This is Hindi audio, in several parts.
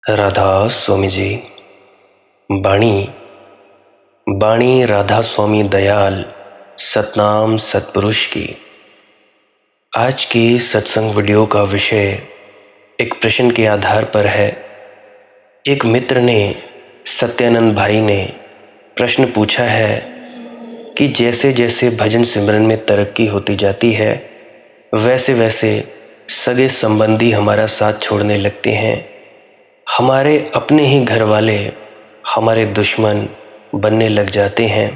राधा स्वामी जी। बाणी बाणी राधा स्वामी दयाल सतनाम सतपुरुष की। आज की सत्संग वीडियो का विषय एक प्रश्न के आधार पर है। एक मित्र ने, सत्यानंद भाई ने प्रश्न पूछा है कि जैसे जैसे भजन सिमरन में तरक्की होती जाती है वैसे वैसे सगे संबंधी हमारा साथ छोड़ने लगते हैं। हमारे अपने ही घर वाले हमारे दुश्मन बनने लग जाते हैं।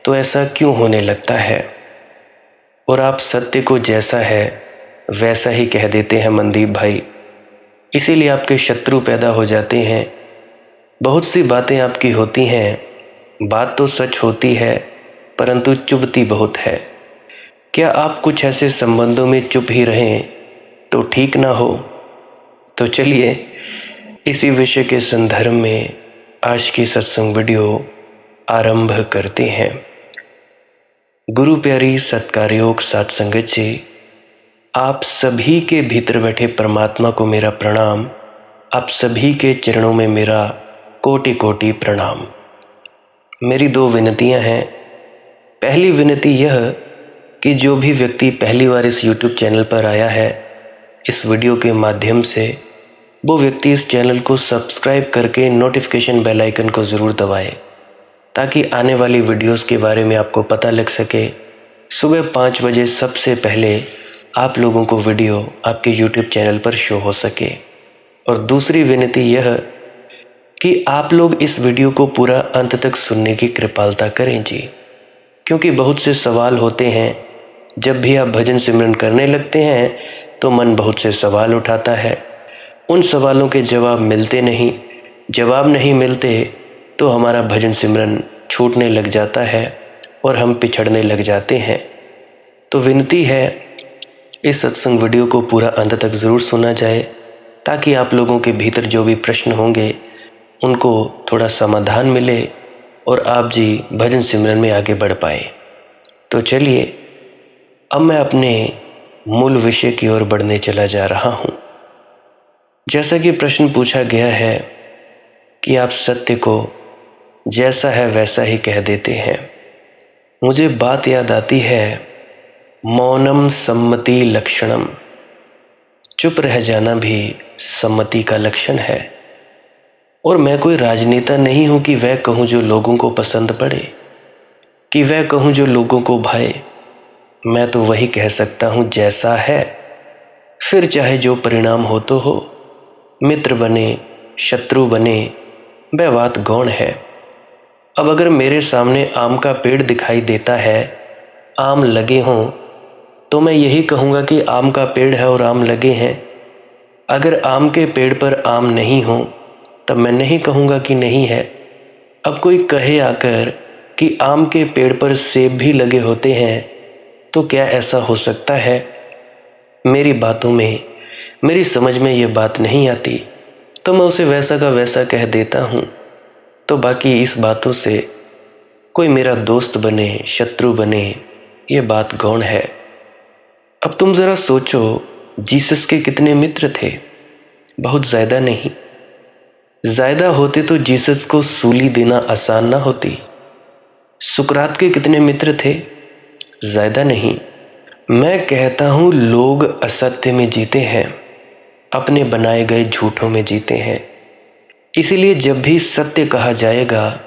तो ऐसा क्यों होने लगता है? और आप सत्य को जैसा है वैसा ही कह देते हैं मनदीप भाई, इसीलिए आपके शत्रु पैदा हो जाते हैं। बहुत सी बातें आपकी होती हैं, बात तो सच होती है परंतु चुभती बहुत है। क्या आप कुछ ऐसे संबंधों में चुप ही रहें तो ठीक ना हो? तो चलिए इसी विषय के संदर्भ में आज की सत्संग वीडियो आरंभ करते हैं। गुरु प्यारी सत्कारयोग साथ संगत जी, आप सभी के भीतर बैठे परमात्मा को मेरा प्रणाम। आप सभी के चरणों में मेरा कोटि कोटि प्रणाम। मेरी दो विनतियां हैं। पहली विनती यह कि जो भी व्यक्ति पहली बार इस YouTube चैनल पर आया है इस वीडियो के माध्यम से, वो व्यक्ति इस चैनल को सब्सक्राइब करके नोटिफिकेशन बेल आइकन को ज़रूर दबाएं ताकि आने वाली वीडियोस के बारे में आपको पता लग सके। सुबह 5 बजे सबसे पहले आप लोगों को वीडियो आपके YouTube चैनल पर शो हो सके। और दूसरी विनती यह कि आप लोग इस वीडियो को पूरा अंत तक सुनने की कृपालता करें जी, क्योंकि बहुत से सवाल होते हैं। जब भी आप भजन सिमरन करने लगते हैं तो मन बहुत से सवाल उठाता है, उन सवालों के जवाब मिलते नहीं। जवाब नहीं मिलते तो हमारा भजन सिमरन छूटने लग जाता है और हम पिछड़ने लग जाते हैं। तो विनती है इस सत्संग वीडियो को पूरा अंत तक ज़रूर सुना जाए ताकि आप लोगों के भीतर जो भी प्रश्न होंगे उनको थोड़ा समाधान मिले और आप जी भजन सिमरन में आगे बढ़ पाएँ। तो चलिए अब मैं अपने मूल विषय की ओर बढ़ने चला जा रहा हूँ। जैसा कि प्रश्न पूछा गया है कि आप सत्य को जैसा है वैसा ही कह देते हैं, मुझे बात याद आती है, मौनम सम्मति लक्षणम, चुप रह जाना भी सम्मति का लक्षण है। और मैं कोई राजनेता नहीं हूँ कि वह कहूँ जो लोगों को पसंद पड़े, कि वह कहूँ जो लोगों को भाए। मैं तो वही कह सकता हूँ जैसा है, फिर चाहे जो परिणाम हो तो हो। मित्र बने शत्रु बने वह बात गौण है। अब अगर मेरे सामने आम का पेड़ दिखाई देता है, आम लगे हों, तो मैं यही कहूँगा कि आम का पेड़ है और आम लगे हैं। अगर आम के पेड़ पर आम नहीं हो तब मैं नहीं कहूँगा कि नहीं है। अब कोई कहे आकर कि आम के पेड़ पर सेब भी लगे होते हैं, तो क्या ऐसा हो सकता है? मेरी बातों में, मेरी समझ में ये बात नहीं आती तो मैं उसे वैसा का वैसा कह देता हूँ। तो बाकी इस बातों से कोई मेरा दोस्त बने शत्रु बने ये बात गौण है। अब तुम ज़रा सोचो, जीसस के कितने मित्र थे? बहुत ज़्यादा नहीं। ज़्यादा होते तो जीसस को सूली देना आसान ना होती। सुकरात के कितने मित्र थे? ज़्यादा नहीं। मैं कहता हूँ लोग असत्य में जीते हैं, अपने बनाए गए झूठों में जीते हैं। इसीलिए जब भी सत्य कहा जाएगा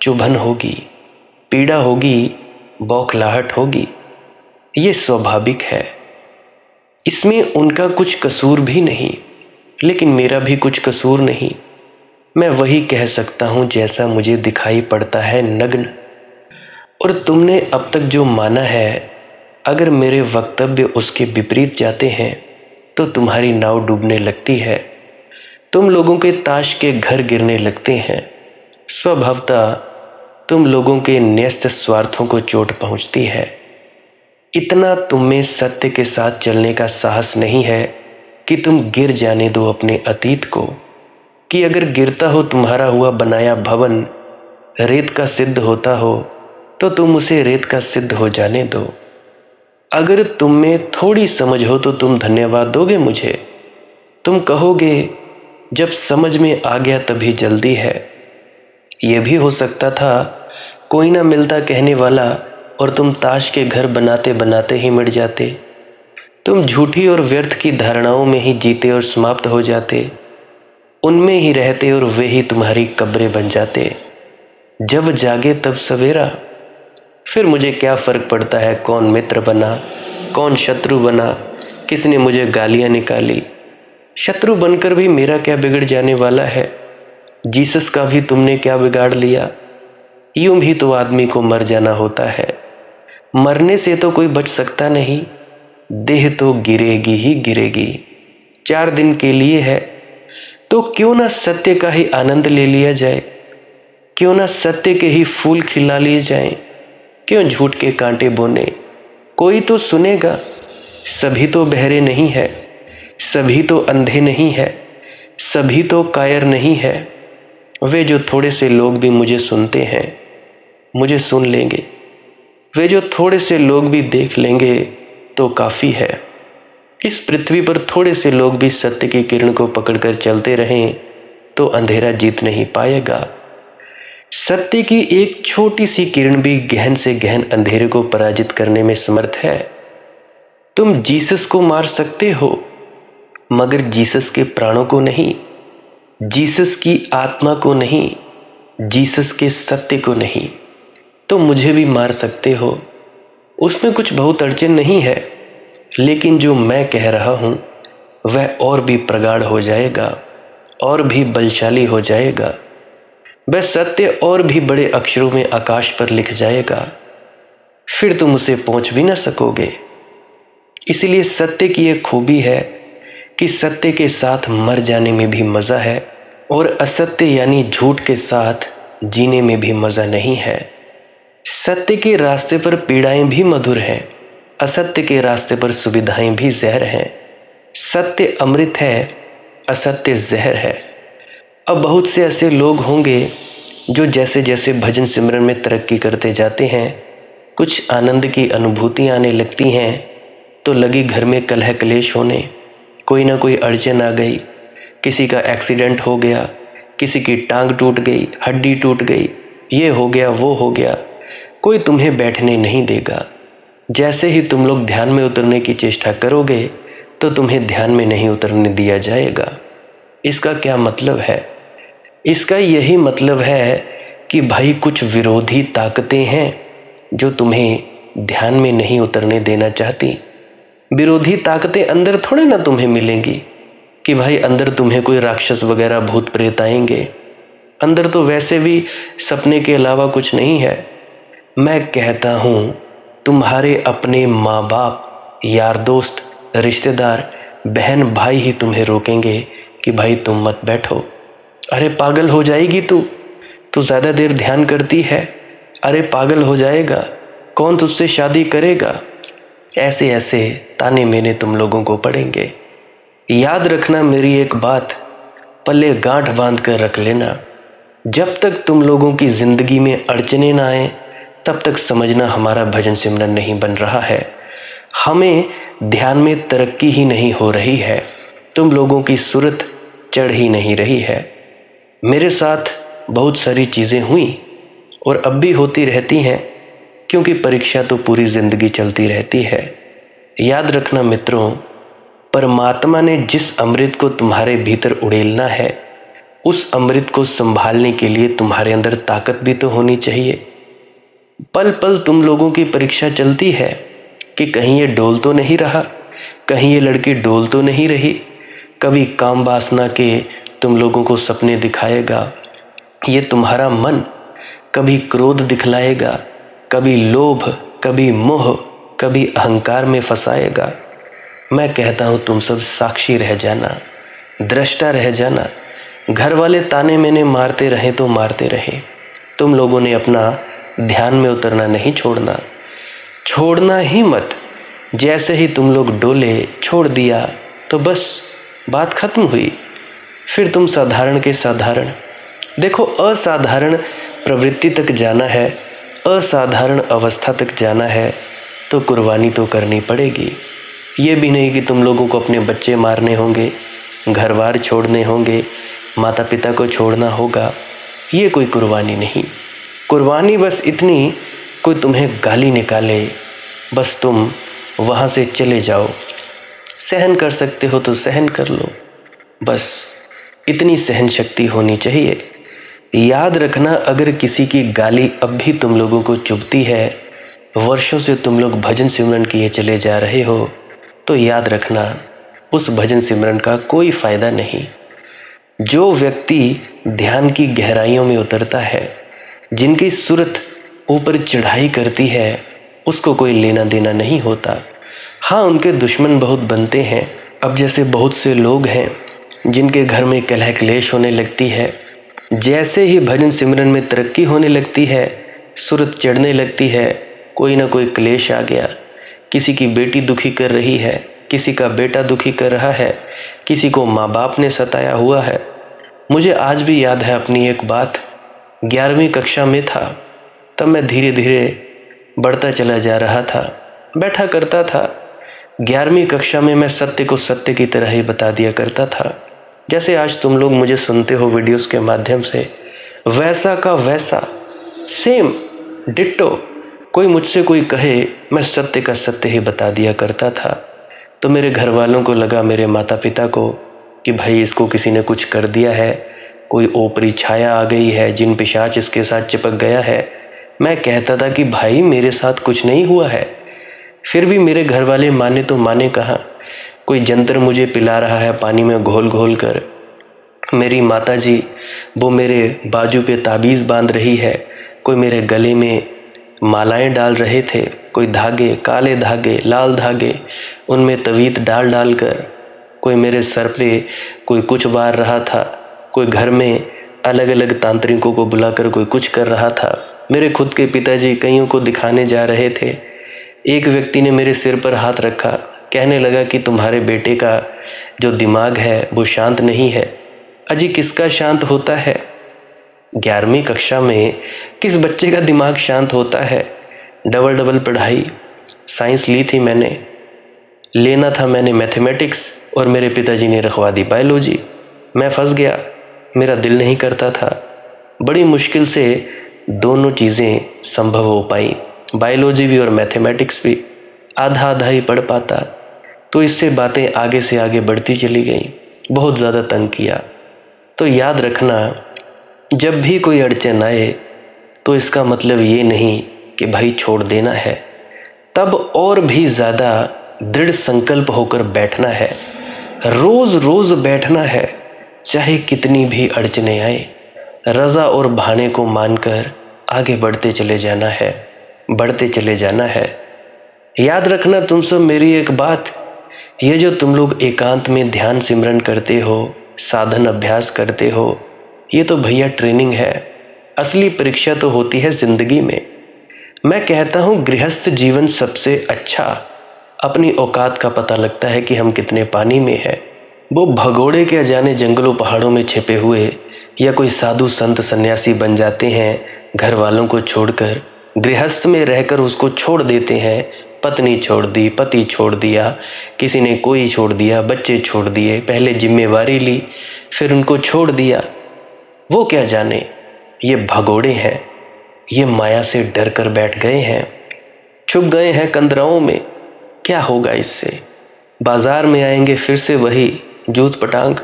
चुभन होगी, पीड़ा होगी, बौखलाहट होगी। ये स्वाभाविक है, इसमें उनका कुछ कसूर भी नहीं, लेकिन मेरा भी कुछ कसूर नहीं। मैं वही कह सकता हूँ जैसा मुझे दिखाई पड़ता है नग्न। और तुमने अब तक जो माना है, अगर मेरे वक्तव्य उसके विपरीत जाते हैं तो तुम्हारी नाव डूबने लगती है, तुम लोगों के ताश के घर गिरने लगते हैं। स्वभावतः तुम लोगों के न्यस्त स्वार्थों को चोट पहुंचती है। इतना तुम में सत्य के साथ चलने का साहस नहीं है कि तुम गिर जाने दो अपने अतीत को, कि अगर गिरता हो तुम्हारा हुआ बनाया भवन रेत का सिद्ध होता हो तो तुम उसे रेत का सिद्ध हो जाने दो। अगर तुम में थोड़ी समझ हो तो तुम धन्यवाद दोगे मुझे। तुम कहोगे जब समझ में आ गया तभी जल्दी है। यह भी हो सकता था कोई ना मिलता कहने वाला और तुम ताश के घर बनाते बनाते ही मिट जाते। तुम झूठी और व्यर्थ की धारणाओं में ही जीते और समाप्त हो जाते, उनमें ही रहते और वे ही तुम्हारी कब्रें बन जाते। जब जागे तब सवेरा, फिर मुझे क्या फर्क पड़ता है कौन मित्र बना कौन शत्रु बना, किसने मुझे गालियां निकाली। शत्रु बनकर भी मेरा क्या बिगड़ जाने वाला है? जीसस का भी तुमने क्या बिगाड़ लिया? यूं भी तो आदमी को मर जाना होता है, मरने से तो कोई बच सकता नहीं। देह तो गिरेगी ही गिरेगी, 4 दिन के लिए है, तो क्यों ना सत्य का ही आनंद ले लिया जाए, क्यों ना सत्य के ही फूल खिला लिए जाएं, क्यों झूठ के कांटे बोने। कोई तो सुनेगा, सभी तो बहरे नहीं है, सभी तो अंधे नहीं है, सभी तो कायर नहीं है। वे जो थोड़े से लोग भी मुझे सुनते हैं, मुझे सुन लेंगे। वे जो थोड़े से लोग भी देख लेंगे तो काफ़ी है। इस पृथ्वी पर थोड़े से लोग भी सत्य की किरण को पकड़कर चलते रहें तो अंधेरा जीत नहीं पाएगा। सत्य की एक छोटी सी किरण भी गहन से गहन अंधेरे को पराजित करने में समर्थ है। तुम जीसस को मार सकते हो, मगर जीसस के प्राणों को नहीं, जीसस की आत्मा को नहीं, जीसस के सत्य को नहीं। तो मुझे भी मार सकते हो, उसमें कुछ बहुत अड़चन नहीं है, लेकिन जो मैं कह रहा हूं वह और भी प्रगाढ़ हो जाएगा, और भी बलशाली हो जाएगा। वह सत्य और भी बड़े अक्षरों में आकाश पर लिख जाएगा, फिर तुम उसे पहुंच भी ना सकोगे। इसलिए सत्य की एक खूबी है कि सत्य के साथ मर जाने में भी मज़ा है, और असत्य यानी झूठ के साथ जीने में भी मज़ा नहीं है। सत्य के रास्ते पर पीड़ाएं भी मधुर हैं, असत्य के रास्ते पर सुविधाएं भी जहर हैं। सत्य अमृत है, असत्य जहर है। अब बहुत से ऐसे लोग होंगे जो जैसे जैसे भजन सिमरन में तरक्की करते जाते हैं, कुछ आनंद की अनुभूति आने लगती हैं तो लगी घर में कलह क्लेश होने। कोई ना कोई अड़चन आ गई, किसी का एक्सीडेंट हो गया, किसी की टांग टूट गई, हड्डी टूट गई, ये हो गया वो हो गया। कोई तुम्हें बैठने नहीं देगा। जैसे ही तुम लोग ध्यान में उतरने की चेष्टा करोगे तो तुम्हें ध्यान में नहीं उतरने दिया जाएगा। इसका क्या मतलब है? इसका यही मतलब है कि भाई कुछ विरोधी ताकतें हैं जो तुम्हें ध्यान में नहीं उतरने देना चाहती। विरोधी ताकतें अंदर थोड़े ना तुम्हें मिलेंगी कि भाई अंदर तुम्हें कोई राक्षस वगैरह भूत प्रेत आएंगे। अंदर तो वैसे भी सपने के अलावा कुछ नहीं है। मैं कहता हूँ तुम्हारे अपने माँ बाप, यार दोस्त, रिश्तेदार, बहन भाई ही तुम्हें रोकेंगे कि भाई तुम मत बैठो। अरे पागल हो जाएगी तू ज़्यादा देर ध्यान करती है। अरे पागल हो जाएगा, कौन तुझसे शादी करेगा। ऐसे ऐसे ताने मेने तुम लोगों को पड़ेंगे। याद रखना मेरी एक बात, पल्ले गांठ बांध कर रख लेना। जब तक तुम लोगों की ज़िंदगी में अड़चने ना आए तब तक समझना हमारा भजन सिमरन नहीं बन रहा है। हमें ध्यान में तरक्की ही नहीं हो रही है, तुम लोगों की सूरत चढ़ ही नहीं रही है। मेरे साथ बहुत सारी चीज़ें हुई और अब भी होती रहती हैं, क्योंकि परीक्षा तो पूरी ज़िंदगी चलती रहती है। याद रखना मित्रों, परमात्मा ने जिस अमृत को तुम्हारे भीतर उड़ेलना है, उस अमृत को संभालने के लिए तुम्हारे अंदर ताकत भी तो होनी चाहिए। पल पल तुम लोगों की परीक्षा चलती है कि कहीं ये डोल तो नहीं रहा, कहीं ये लड़की डोल तो नहीं रही। कभी काम वासना के तुम लोगों को सपने दिखाएगा, ये तुम्हारा मन कभी क्रोध दिखलाएगा, कभी लोभ, कभी मोह, कभी अहंकार में फंसाएगा। मैं कहता हूँ तुम सब साक्षी रह जाना, दृष्टा रह जाना। घर वाले ताने मैंने मारते रहे तो मारते रहे, तुम लोगों ने अपना ध्यान में उतरना नहीं छोड़ना, छोड़ना ही मत। जैसे ही तुम लोग डोले, छोड़ दिया तो बस बात खत्म हुई। फिर तुम साधारण के साधारण। देखो, असाधारण प्रवृत्ति तक जाना है, असाधारण अवस्था तक जाना है तो कुर्बानी तो करनी पड़ेगी। ये भी नहीं कि तुम लोगों को अपने बच्चे मारने होंगे, घर बार छोड़ने होंगे, माता पिता को छोड़ना होगा, ये कोई कुर्बानी नहीं। कुर्बानी बस इतनी, कोई तुम्हें गाली निकाले, बस तुम वहाँ से चले जाओ। सहन कर सकते हो तो सहन कर लो, बस इतनी सहन शक्ति होनी चाहिए। याद रखना, अगर किसी की गाली अब भी तुम लोगों को चुभती है, वर्षों से तुम लोग भजन सिमरन किए चले जा रहे हो, तो याद रखना उस भजन सिमरन का कोई फायदा नहीं। जो व्यक्ति ध्यान की गहराइयों में उतरता है, जिनकी सूरत ऊपर चढ़ाई करती है, उसको कोई लेना देना नहीं होता। हाँ, उनके दुश्मन बहुत बनते हैं। अब जैसे बहुत से लोग हैं जिनके घर में कलह क्लेश होने लगती है, जैसे ही भजन सिमरन में तरक्की होने लगती है, सूरत चढ़ने लगती है, कोई ना कोई क्लेश आ गया। किसी की बेटी दुखी कर रही है, किसी का बेटा दुखी कर रहा है, किसी को माँ बाप ने सताया हुआ है। मुझे आज भी याद है अपनी एक बात। 11वीं कक्षा में था, तब मैं धीरे धीरे बढ़ता चला जा रहा था, बैठा करता था। 11वीं कक्षा में मैं सत्य को सत्य की तरह ही बता दिया करता था। जैसे आज तुम लोग मुझे सुनते हो वीडियोस के माध्यम से, वैसा का वैसा सेम डिट्टो कोई मुझसे कोई कहे, मैं सत्य का सत्य ही बता दिया करता था। तो मेरे घर वालों को लगा, मेरे माता पिता को, कि भाई इसको किसी ने कुछ कर दिया है, कोई ओपरी छाया आ गई है, जिन पिशाच इसके साथ चिपक गया है। मैं कहता था कि भाई मेरे साथ कुछ नहीं हुआ है। फिर भी मेरे घर वाले माने तो माने कहाँ, कोई जंतर मुझे पिला रहा है पानी में घोल घोल कर। मेरी माता जी वो मेरे बाजू पे ताबीज़ बांध रही है, कोई मेरे गले में मालाएं डाल रहे थे, कोई धागे, काले धागे, लाल धागे, उनमें तवीत डाल डाल कर, कोई मेरे सर पे कोई कुछ बार रहा था, कोई घर में अलग अलग तांत्रिकों को बुलाकर कोई कुछ कर रहा था। मेरे खुद के पिताजी कईयों को दिखाने जा रहे थे। एक व्यक्ति ने मेरे सिर पर हाथ रखा, कहने लगा कि तुम्हारे बेटे का जो दिमाग है वो शांत नहीं है। अजी किसका शांत होता है? 11वीं कक्षा में किस बच्चे का दिमाग शांत होता है? डबल डबल पढ़ाई, साइंस ली थी मैंने, लेना था मैंने मैथमेटिक्स, और मेरे पिताजी ने रखवा दी बायोलॉजी। मैं फंस गया, मेरा दिल नहीं करता था। बड़ी मुश्किल से दोनों चीज़ें संभव हो पाई, बायोलॉजी भी और मैथमेटिक्स भी। आधा आधा ही पढ़ पाता। तो इससे बातें आगे से आगे बढ़ती चली गई, बहुत ज़्यादा तंग किया। तो याद रखना, जब भी कोई अड़चन आए तो इसका मतलब ये नहीं कि भाई छोड़ देना है, तब और भी ज़्यादा दृढ़ संकल्प होकर बैठना है, रोज़ रोज़ बैठना है, चाहे कितनी भी अड़चने आए, रज़ा और बहाने को मानकर आगे बढ़ते चले जाना है, बढ़ते चले जाना है। याद रखना तुम सब मेरी एक बात, ये जो तुम लोग एकांत में ध्यान सिमरन करते हो, साधन अभ्यास करते हो, ये तो भैया ट्रेनिंग है। असली परीक्षा तो होती है ज़िंदगी में। मैं कहता हूँ गृहस्थ जीवन सबसे अच्छा। अपनी औकात का पता लगता है कि हम कितने पानी में हैं। वो भगोड़े क्या जाने जंगलों पहाड़ों में छिपे हुए, या कोई साधु संत सन्यासी बन जाते हैं घर वालों को छोड़कर, गृहस्थ में रहकर उसको छोड़ देते हैं। पत्नी छोड़ दी, पति छोड़ दिया, किसी ने कोई छोड़ दिया, बच्चे छोड़ दिए, पहले जिम्मेवारी ली फिर उनको छोड़ दिया। वो क्या जाने, ये भगोड़े हैं, ये माया से डर कर बैठ गए हैं, छुप गए हैं कंदराओं में। क्या होगा इससे? बाजार में आएंगे फिर से वही जूत पटांग।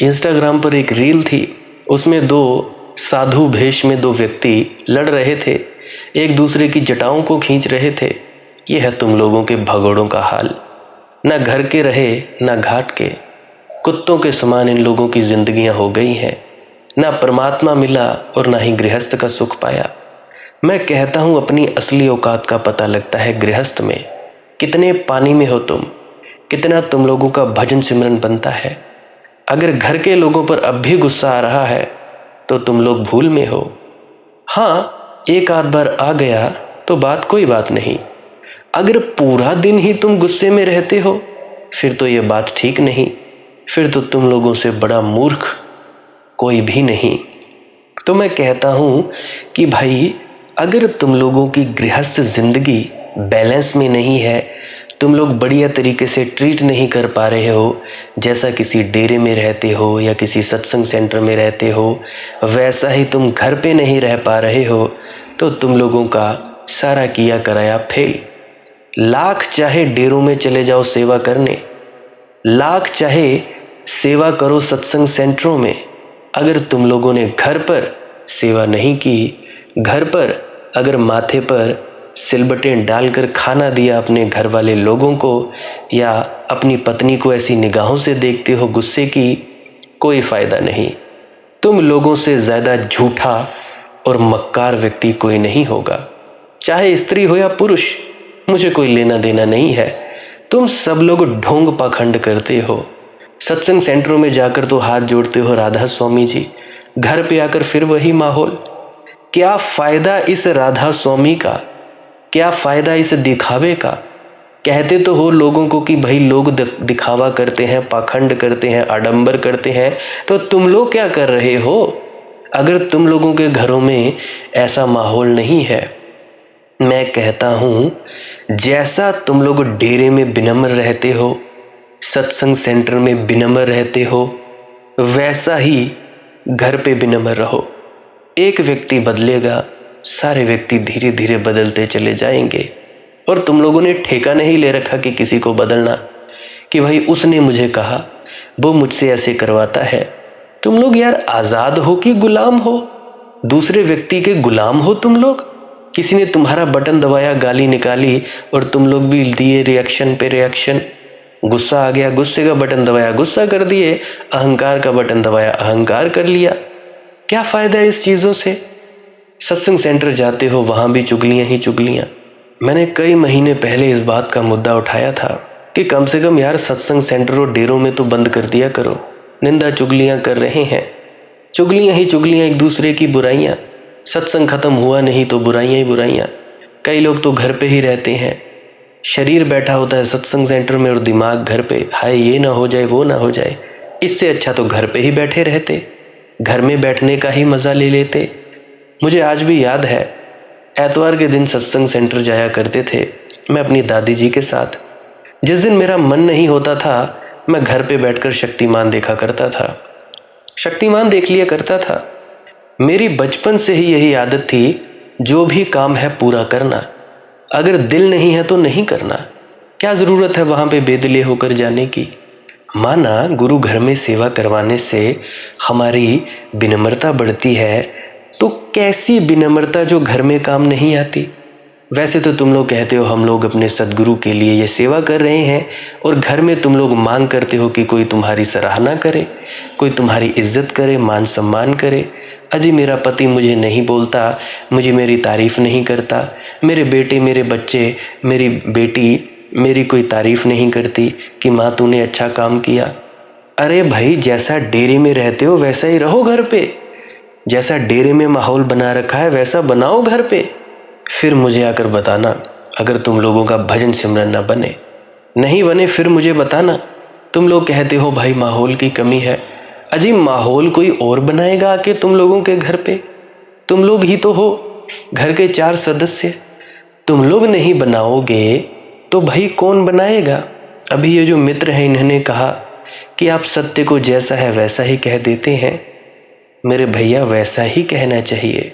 इंस्टाग्राम पर एक रील थी, उसमें दो साधु भेष में दो व्यक्ति लड़ रहे थे, एक दूसरे की जटाओं को खींच रहे थे। यह है तुम लोगों के भगोड़ों का हाल। न घर के रहे न घाट के, कुत्तों के समान इन लोगों की जिंदगियां हो गई हैं। ना परमात्मा मिला और ना ही गृहस्थ का सुख पाया। मैं कहता हूँ अपनी असली औकात का पता लगता है गृहस्थ में। कितने पानी में हो तुम, कितना तुम लोगों का भजन सिमरन बनता है। अगर घर के लोगों पर अब भी गुस्सा आ रहा है तो तुम लोग भूल में हो। हाँ, एक आध बार आ गया तो कोई बात नहीं। अगर पूरा दिन ही तुम गुस्से में रहते हो फिर तो ये बात ठीक नहीं, फिर तो तुम लोगों से बड़ा मूर्ख कोई भी नहीं। तो मैं कहता हूँ कि भाई अगर तुम लोगों की गृहस्थ जिंदगी बैलेंस में नहीं है तुम लोग बढ़िया तरीके से ट्रीट नहीं कर पा रहे हो, जैसा किसी डेरे में रहते हो या किसी सत्संग सेंटर में रहते हो वैसा ही तुम घर पे नहीं रह पा रहे हो, तो तुम लोगों का सारा किया कराया फेल। लाख चाहे डेरों में चले जाओ सेवा करने, लाख चाहे सेवा करो सत्संग सेंटरों में, अगर तुम लोगों ने घर पर सेवा नहीं की, घर पर अगर माथे पर सिलबटें डालकर खाना दिया अपने घर वाले लोगों को, या अपनी पत्नी को ऐसी निगाहों से देखते हो गुस्से की, कोई फायदा नहीं। तुम लोगों से ज़्यादा झूठा और मक्कार व्यक्ति कोई नहीं होगा, चाहे स्त्री हो या पुरुष, मुझे कोई लेना देना नहीं है। तुम सब लोग ढोंग पाखंड करते हो। सत्संग सेंटरों में जाकर तो हाथ जोड़ते हो राधा स्वामी जी, घर पे आकर फिर वही माहौल। क्या फायदा इस राधा स्वामी का, क्या फायदा इस दिखावे का? कहते तो हो लोगों को कि भाई लोग दिखावा करते हैं, पाखंड करते हैं, आडंबर करते हैं, तो तुम लोग क्या कर रहे हो? अगर तुम लोगों के घरों में ऐसा माहौल नहीं है, मैं कहता हूं जैसा तुम लोग डेरे में विनम्र रहते हो, सत्संग सेंटर में विनम्र रहते हो, वैसा ही घर पे विनम्र रहो। एक व्यक्ति बदलेगा, सारे व्यक्ति धीरे धीरे बदलते चले जाएंगे। और तुम लोगों ने ठेका नहीं ले रखा कि किसी को बदलना, कि भाई उसने मुझे कहा, वो मुझसे ऐसे करवाता है। तुम लोग यार आज़ाद हो कि गुलाम हो? दूसरे व्यक्ति के गुलाम हो तुम लोग। किसी ने तुम्हारा बटन दबाया, गाली निकाली, और तुम लोग भी दिए रिएक्शन पे रिएक्शन। गुस्सा आ गया, गुस्से का बटन दबाया, गुस्सा कर दिए। अहंकार का बटन दबाया, अहंकार कर लिया। क्या फ़ायदा है इस चीज़ों से? सत्संग सेंटर जाते हो, वहाँ भी चुगलियाँ ही चुगलियाँ। मैंने कई महीने पहले इस बात का मुद्दा उठाया था कि कम से कम यार सत्संग सेंटर और डेरों में तो बंद कर दिया करो। निंदा चुगलियाँ कर रहे हैं, चुगलियाँ ही चुगलियाँ, एक दूसरे की बुराइयाँ। सत्संग खत्म हुआ नहीं तो बुराइयाँ ही बुराइयाँ। कई लोग तो घर पे ही रहते हैं, शरीर बैठा होता है सत्संग सेंटर में और दिमाग घर पे। हाय ये ना हो जाए, वो ना हो जाए। इससे अच्छा तो घर पे ही बैठे रहते, घर में बैठने का ही मज़ा ले लेते। मुझे आज भी याद है, एतवार के दिन सत्संग सेंटर जाया करते थे मैं अपनी दादी जी के साथ। जिस दिन मेरा मन नहीं होता था, मैं घर पे बैठकर शक्तिमान देखा करता था, शक्तिमान देख लिया करता था। मेरी बचपन से ही यही आदत थी, जो भी काम है पूरा करना, अगर दिल नहीं है तो नहीं करना। क्या ज़रूरत है वहाँ पे बेदिले होकर जाने की? माना गुरु घर में सेवा करवाने से हमारी विनम्रता बढ़ती है, तो कैसी विनम्रता जो घर में काम नहीं आती? वैसे तो तुम लोग कहते हो हम लोग अपने सदगुरु के लिए ये सेवा कर रहे हैं, और घर में तुम लोग मांग करते हो कि कोई तुम्हारी सराहना करे, कोई तुम्हारी इज्जत करे, मान सम्मान करे। अजी मेरा पति मुझे नहीं बोलता, मुझे मेरी तारीफ़ नहीं करता, मेरे बेटे, मेरे बच्चे, मेरी बेटी मेरी कोई तारीफ़ नहीं करती कि माँ तूने अच्छा काम किया। अरे भाई, जैसा डेरे में रहते हो वैसा ही रहो घर पे। जैसा डेरे में माहौल बना रखा है वैसा बनाओ घर पे। फिर मुझे आकर बताना अगर तुम लोगों का भजन सिमरन ना बने, नहीं बने फिर मुझे बताना। तुम लोग कहते हो भाई माहौल की कमी है। अजी माहौल कोई और बनाएगा आके तुम लोगों के घर पे? तुम लोग ही तो हो घर के 4 सदस्य। तुम लोग नहीं बनाओगे तो भाई कौन बनाएगा? अभी ये जो मित्र हैं इन्होंने कहा कि आप सत्य को जैसा है वैसा ही कह देते हैं। मेरे भैया, वैसा ही कहना चाहिए।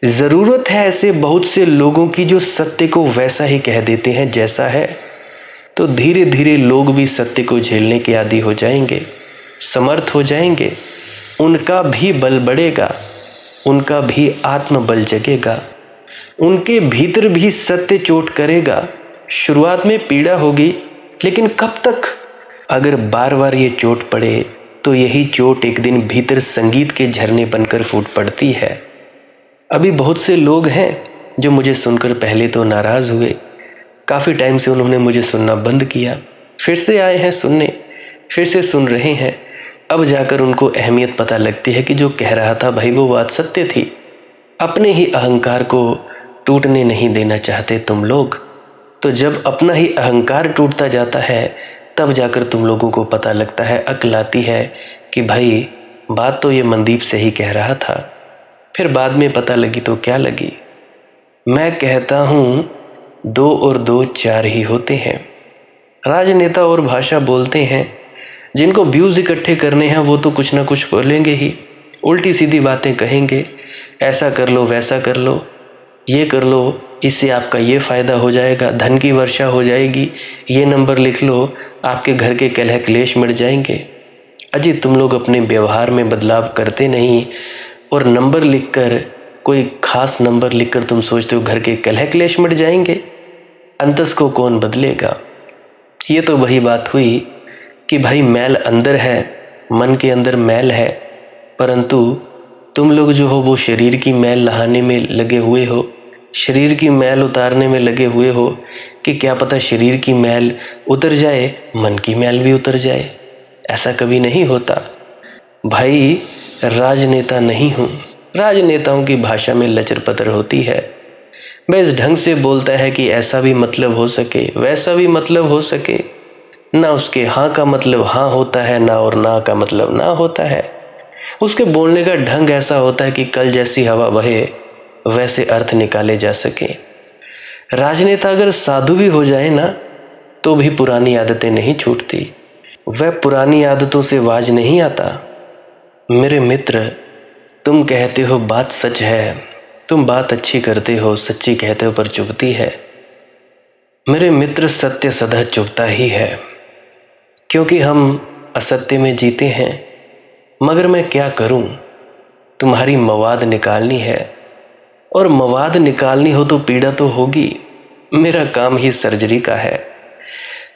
ज़रूरत है ऐसे बहुत से लोगों की जो सत्य को वैसा ही कह देते हैं जैसा है, तो धीरे धीरे लोग भी सत्य को झेलने के आदी हो जाएंगे, समर्थ हो जाएंगे। उनका भी बल बढ़ेगा, उनका भी आत्मबल जगेगा, उनके भीतर भी सत्य चोट करेगा। शुरुआत में पीड़ा होगी, लेकिन कब तक? अगर बार बार ये चोट पड़े तो यही चोट एक दिन भीतर संगीत के झरने बनकर फूट पड़ती है। अभी बहुत से लोग हैं जो मुझे सुनकर पहले तो नाराज़ हुए, काफ़ी टाइम से उन्होंने मुझे सुनना बंद किया, फिर से आए हैं सुनने, फिर से सुन रहे हैं। अब जाकर उनको अहमियत पता लगती है कि जो कह रहा था भाई वो बात सत्य थी। अपने ही अहंकार को टूटने नहीं देना चाहते तुम लोग। तो जब अपना ही अहंकार टूटता जाता है तब जाकर तुम लोगों को पता लगता है, अक्ल आती है कि भाई बात तो ये मनदीप से ही कह रहा था। फिर बाद में पता लगी तो क्या लगी। मैं कहता हूँ 2 और 2 4 ही होते हैं। राजनेता और भाषा बोलते हैं, जिनको व्यूज़ इकट्ठे करने हैं वो तो कुछ ना कुछ बोलेंगे ही, उल्टी सीधी बातें कहेंगे, ऐसा कर लो, वैसा कर लो, ये कर लो, इससे आपका ये फ़ायदा हो जाएगा, धन की वर्षा हो जाएगी, ये नंबर लिख लो, आपके घर के कलह क्लेश मिट जाएंगे। अजी तुम लोग अपने व्यवहार में बदलाव करते नहीं, और नंबर लिखकर, कोई खास नंबर लिखकर तुम सोचते हो घर के कलह क्लेश मिट जाएंगे। अंतस को कौन बदलेगा। ये तो वही बात हुई कि भाई मैल अंदर है, मन के अंदर मैल है, परंतु तुम लोग जो हो वो शरीर की मैल नहाने में लगे हुए हो, शरीर की मैल उतारने में लगे हुए हो कि क्या पता शरीर की मैल उतर जाए, मन की मैल भी उतर जाए। ऐसा कभी नहीं होता भाई। राजनेता नहीं हूँ। राजनेताओं की भाषा में लचर पतर होती है। मैं इस ढंग से बोलता है कि ऐसा भी मतलब हो सके, वैसा भी मतलब हो सके, ना उसके हाँ का मतलब हाँ होता है, ना और ना का मतलब ना होता है। उसके बोलने का ढंग ऐसा होता है कि कल जैसी हवा बहे वैसे अर्थ निकाले जा सके। राजनेता अगर साधु भी हो जाए ना तो भी पुरानी आदतें नहीं छूटती, वह पुरानी आदतों से वाज नहीं आता। मेरे मित्र, तुम कहते हो बात सच है, तुम बात अच्छी करते हो, सच्ची कहते हो, पर चुभती है। मेरे मित्र, सत्य सदा चुभता ही है, क्योंकि हम असत्य में जीते हैं। मगर मैं क्या करूं, तुम्हारी मवाद निकालनी है, और मवाद निकालनी हो तो पीड़ा तो होगी। मेरा काम ही सर्जरी का है।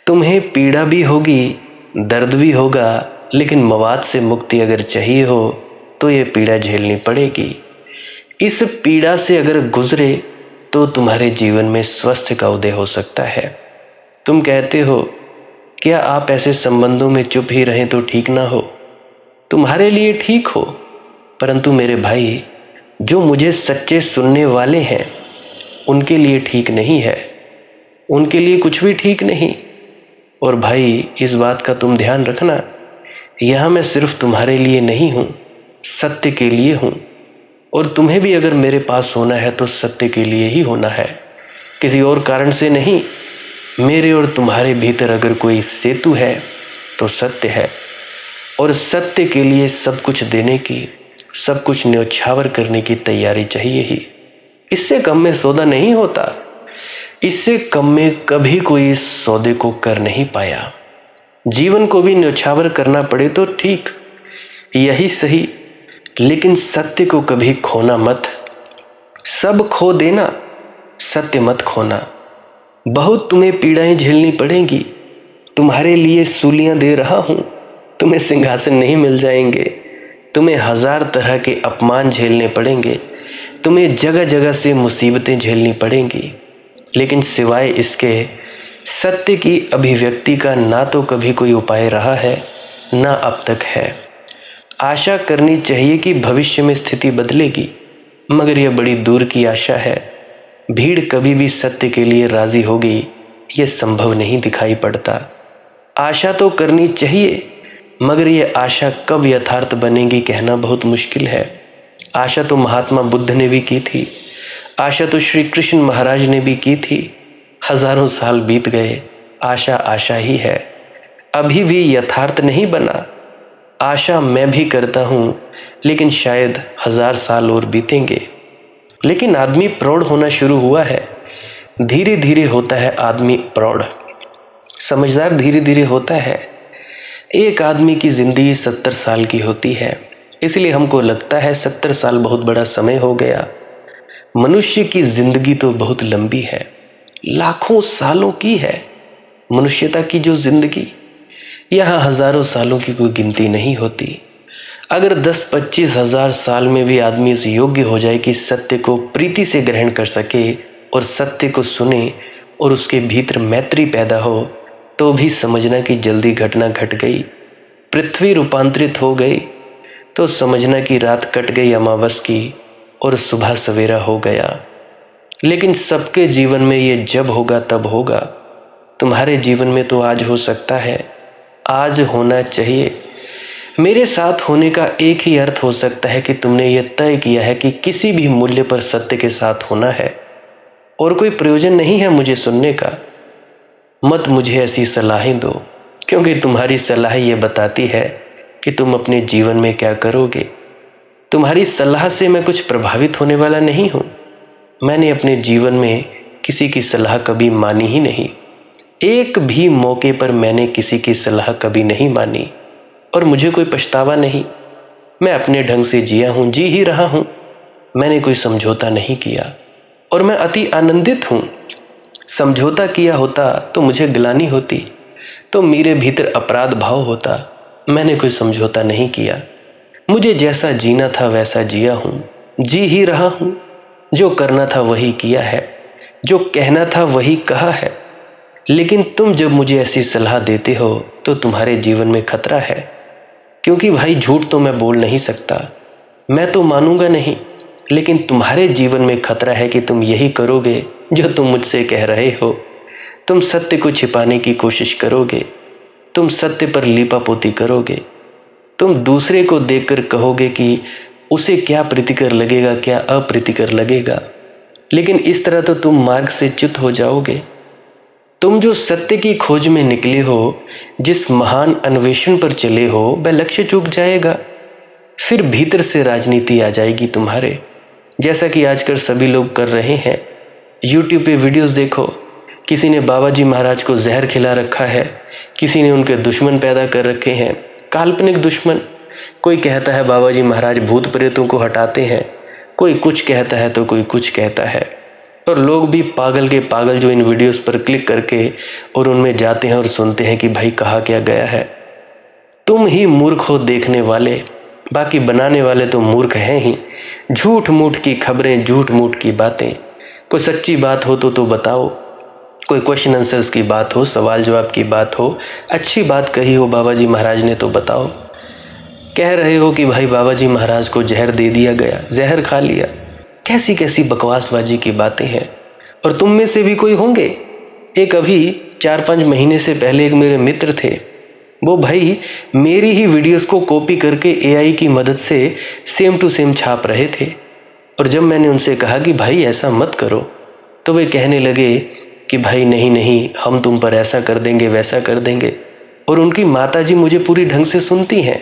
तुम्हें पीड़ा भी होगी, दर्द भी होगा, लेकिन मवाद से मुक्ति अगर चाहिए हो तो ये पीड़ा झेलनी पड़ेगी। इस पीड़ा से अगर गुजरे तो तुम्हारे जीवन में स्वास्थ्य का उदय हो सकता है। तुम कहते हो क्या आप ऐसे संबंधों में चुप ही रहें तो ठीक ना हो। तुम्हारे लिए ठीक हो, परंतु मेरे भाई, जो मुझे सच्चे सुनने वाले हैं उनके लिए ठीक नहीं है, उनके लिए कुछ भी ठीक नहीं। और भाई, इस बात का तुम ध्यान रखना, यहाँ मैं सिर्फ तुम्हारे लिए नहीं हूँ, सत्य के लिए हूँ। और तुम्हें भी अगर मेरे पास होना है तो सत्य के लिए ही होना है, किसी और कारण से नहीं। मेरे और तुम्हारे भीतर अगर कोई सेतु है तो सत्य है, और सत्य के लिए सब कुछ देने की, सब कुछ न्योछावर करने की तैयारी चाहिए ही। इससे कम में सौदा नहीं होता, इससे कम में कभी कोई इस सौदे को कर नहीं पाया। जीवन को भी न्योछावर करना पड़े तो ठीक, यही सही, लेकिन सत्य को कभी खोना मत। सब खो देना, सत्य मत खोना। बहुत तुम्हें पीड़ाएं झेलनी पड़ेंगी, तुम्हारे लिए सूलियां दे रहा हूं, तुम्हें सिंहासन नहीं मिल जाएंगे, तुम्हें 1000 तरह के अपमान झेलने पड़ेंगे, तुम्हें जगह जगह से मुसीबतें झेलनी पड़ेंगी, लेकिन सिवाय इसके सत्य की अभिव्यक्ति का ना तो कभी कोई उपाय रहा है, ना अब तक है। आशा करनी चाहिए कि भविष्य में स्थिति बदलेगी, मगर यह बड़ी दूर की आशा है। भीड़ कभी भी सत्य के लिए राजी होगी, यह संभव नहीं दिखाई पड़ता। आशा तो करनी चाहिए, मगर यह आशा कब यथार्थ बनेगी कहना बहुत मुश्किल है। आशा तो महात्मा बुद्ध ने भी की थी, आशा तो श्री कृष्ण महाराज ने भी की थी। हजारों साल बीत गए, आशा आशा ही है, अभी भी यथार्थ नहीं बना। आशा मैं भी करता हूँ, लेकिन शायद 1000 साल और बीतेंगे। लेकिन आदमी प्रौढ़ होना शुरू हुआ है, धीरे धीरे होता है आदमी प्रौढ़, समझदार धीरे धीरे होता है। एक आदमी की जिंदगी 70 साल की होती है, इसलिए हमको लगता है 70 साल बहुत बड़ा समय हो गया। मनुष्य की जिंदगी तो बहुत लंबी है, लाखों सालों की है मनुष्यता की जो जिंदगी। यहाँ हजारों सालों की कोई गिनती नहीं होती। अगर 10-25 हजार साल में भी आदमी इस योग्य हो जाए कि सत्य को प्रीति से ग्रहण कर सके और सत्य को सुने और उसके भीतर मैत्री पैदा हो, तो भी समझना कि जल्दी घटना घट गई, पृथ्वी रूपांतरित हो गई। तो समझना कि रात कट गई अमावस की और सुबह सवेरा हो गया। लेकिन सबके जीवन में ये जब होगा तब होगा। तुम्हारे जीवन में तो आज हो सकता है, आज होना चाहिए। मेरे साथ होने का एक ही अर्थ हो सकता है कि तुमने ये तय किया है कि किसी भी मूल्य पर सत्य के साथ होना है, और कोई प्रयोजन नहीं है मुझे सुनने का। मत मुझे ऐसी सलाहें दो, क्योंकि तुम्हारी सलाह ये बताती है कि तुम अपने जीवन में क्या करोगे। तुम्हारी सलाह से मैं कुछ प्रभावित होने वाला नहीं हूँ। मैंने अपने जीवन में किसी की सलाह कभी मानी ही नहीं। एक भी मौके पर मैंने किसी की सलाह कभी नहीं मानी और मुझे कोई पछतावा नहीं। मैं अपने ढंग से जिया हूँ, जी ही रहा हूँ। मैंने कोई समझौता नहीं किया और मैं अति आनंदित हूँ। समझौता किया होता तो मुझे ग्लानि होती, तो मेरे भीतर अपराध भाव होता। मैंने कोई समझौता नहीं किया। मुझे जैसा जीना था वैसा जिया हूँ, जी ही रहा हूँ। जो करना था वही किया है, जो कहना था वही कहा है। लेकिन तुम जब मुझे ऐसी सलाह देते हो तो तुम्हारे जीवन में खतरा है, क्योंकि भाई झूठ तो मैं बोल नहीं सकता, मैं तो मानूंगा नहीं। लेकिन तुम्हारे जीवन में खतरा है कि तुम यही करोगे जो तुम मुझसे कह रहे हो। तुम सत्य को छिपाने की कोशिश करोगे, तुम सत्य पर लीपापोती करोगे। तुम दूसरे को देखकर कहोगे कि उसे क्या प्रीतिकर लगेगा, क्या अप्रीतिकर लगेगा। लेकिन इस तरह तो तुम मार्ग से च्युत हो जाओगे। तुम जो सत्य की खोज में निकले हो, जिस महान अन्वेषण पर चले हो, वह लक्ष्य चूक जाएगा। फिर भीतर से राजनीति आ जाएगी तुम्हारे, जैसा कि आजकल सभी लोग कर रहे हैं। यूट्यूब पे वीडियोस देखो, किसी ने बाबा जी महाराज को जहर खिला रखा है, किसी ने उनके दुश्मन पैदा कर रखे हैं, काल्पनिक दुश्मन। कोई कहता है बाबा जी महाराज भूत प्रेतों को हटाते हैं, कोई कुछ कहता है तो कोई कुछ कहता है। और लोग भी पागल के पागल जो इन वीडियोस पर क्लिक करके और उनमें जाते हैं और सुनते हैं कि भाई कहा क्या गया है। तुम ही मूर्ख हो देखने वाले, बाकी बनाने वाले तो मूर्ख हैं ही। झूठ मूठ की खबरें, झूठ मूठ की बातें। कोई सच्ची बात हो तो बताओ, कोई क्वेश्चन आंसर्स की बात हो, सवाल जवाब की बात हो, अच्छी बात कही हो बाबा जी महाराज ने तो बताओ। कह रहे हो कि भाई बाबा जी महाराज को जहर दे दिया गया, जहर खा लिया। कैसी कैसी बकवासबाजी की बातें हैं। और तुम में से भी कोई होंगे। एक अभी 4-5 महीने से पहले एक मेरे मित्र थे, वो भाई मेरी ही वीडियोस को कॉपी करके एआई की मदद से सेम टू सेम छाप रहे थे। और जब मैंने उनसे कहा कि भाई ऐसा मत करो, तो वे कहने लगे कि भाई नहीं नहीं, हम तुम पर ऐसा कर देंगे, वैसा कर देंगे। और उनकी माताजी मुझे पूरी ढंग से सुनती हैं।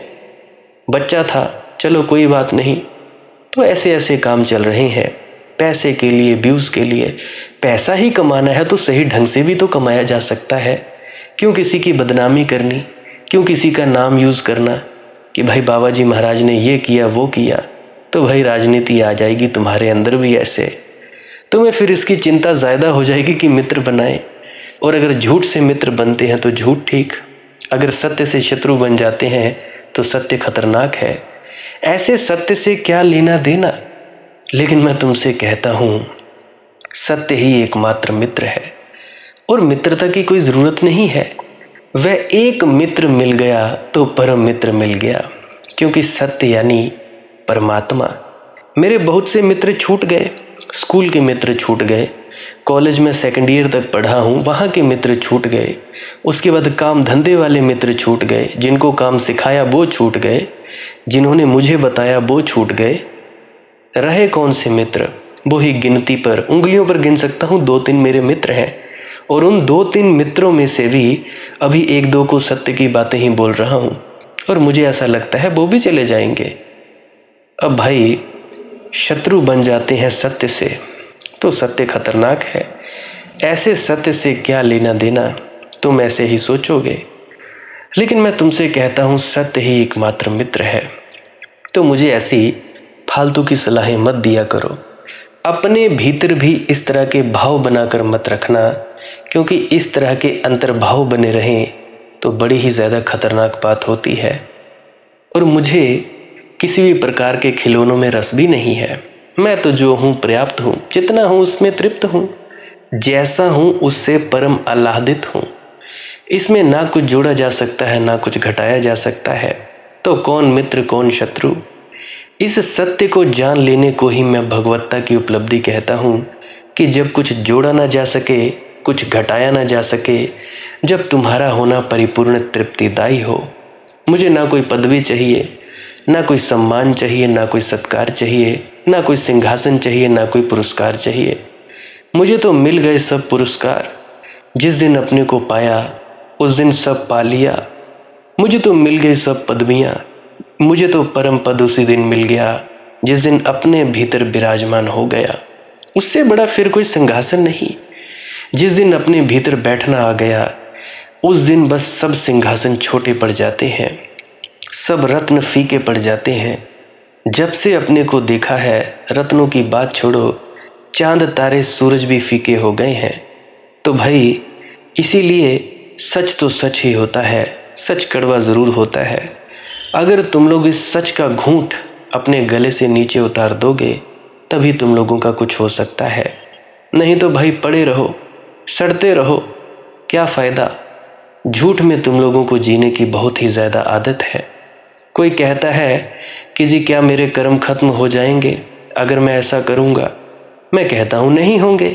बच्चा था, चलो कोई बात नहीं। तो ऐसे ऐसे काम चल रहे हैं, पैसे के लिए, व्यूज़ के लिए। पैसा ही कमाना है तो सही ढंग से भी तो कमाया जा सकता है। क्यों किसी की बदनामी करनी, क्यों किसी का नाम यूज़ करना कि भाई बाबा जी महाराज ने ये किया वो किया। तो भाई राजनीति आ जाएगी तुम्हारे अंदर भी ऐसे। तुम्हें फिर इसकी चिंता ज़्यादा हो जाएगी कि मित्र बनाए। और अगर झूठ से मित्र बनते हैं तो झूठ ठीक, अगर सत्य से शत्रु बन जाते हैं तो सत्य खतरनाक है। ऐसे सत्य से क्या लेना देना। लेकिन मैं तुमसे कहता हूँ, सत्य ही एकमात्र मित्र है और मित्रता की कोई ज़रूरत नहीं है। वह एक मित्र मिल गया तो परम मित्र मिल गया, क्योंकि सत्य यानी परमात्मा। मेरे बहुत से मित्र छूट गए, स्कूल के मित्र छूट गए, कॉलेज में सेकंड ईयर तक पढ़ा हूँ वहाँ के मित्र छूट गए। उसके बाद काम धंधे वाले मित्र छूट गए, जिनको काम सिखाया वो छूट गए, जिन्होंने मुझे बताया वो छूट गए। रहे कौन से मित्र, वो ही गिनती पर, उंगलियों पर गिन सकता हूँ। 2-3 मेरे मित्र हैं और उन 2-3 मित्रों में से भी अभी 1-2 को सत्य की बातें ही बोल रहा हूँ और मुझे ऐसा लगता है वो भी चले जाएंगे। अब भाई शत्रु बन जाते हैं सत्य से तो सत्य खतरनाक है। ऐसे सत्य से क्या लेना देना, तुम ऐसे ही सोचोगे। लेकिन मैं तुमसे कहता हूँ सत्य ही एकमात्र मित्र है। तो मुझे ऐसी फालतू की सलाहें मत दिया करो। अपने भीतर भी इस तरह के भाव बनाकर मत रखना, क्योंकि इस तरह के अंतर्भाव बने रहें तो बड़ी ही ज़्यादा खतरनाक बात होती है। और मुझे किसी भी प्रकार के खिलौनों में रस भी नहीं है। मैं तो जो हूँ पर्याप्त हूँ, जितना हूँ उसमें तृप्त हूँ, जैसा हूँ उससे परम आह्लादित हूँ। इसमें ना कुछ जोड़ा जा सकता है, ना कुछ घटाया जा सकता है। तो कौन मित्र कौन शत्रु, इस सत्य को जान लेने को ही मैं भगवत्ता की उपलब्धि कहता हूँ कि जब कुछ जोड़ा ना जा सके, कुछ घटाया ना जा सके, जब तुम्हारा होना परिपूर्ण तृप्तिदायी हो। मुझे ना कोई पदवी चाहिए, ना कोई सम्मान चाहिए, ना कोई सत्कार चाहिए, ना कोई सिंहासन चाहिए, ना कोई पुरस्कार चाहिए। मुझे तो मिल गए सब पुरस्कार। जिस दिन अपने को पाया उस दिन सब पा लिया। मुझे तो मिल गई सब पदवियाँ, मुझे तो परम पद उसी दिन मिल गया जिस दिन अपने भीतर विराजमान हो गया। उससे बड़ा फिर कोई सिंहासन नहीं। जिस दिन अपने भीतर बैठना आ गया उस दिन बस सब सिंहासन छोटे पड़ जाते हैं, सब रत्न फीके पड़ जाते हैं। जब से अपने को देखा है, रत्नों की बात छोड़ो, चांद तारे सूरज भी फीके हो गए हैं। तो भाई इसीलिए सच तो सच ही होता है, सच कड़वा ज़रूर होता है। अगर तुम लोग इस सच का घूंट अपने गले से नीचे उतार दोगे तभी तुम लोगों का कुछ हो सकता है, नहीं तो भाई पड़े रहो, सड़ते रहो, क्या फ़ायदा। झूठ में तुम लोगों को जीने की बहुत ही ज़्यादा आदत है। कोई कहता है कि जी क्या मेरे कर्म खत्म हो जाएंगे अगर मैं ऐसा करूँगा। मैं कहता हूँ नहीं होंगे।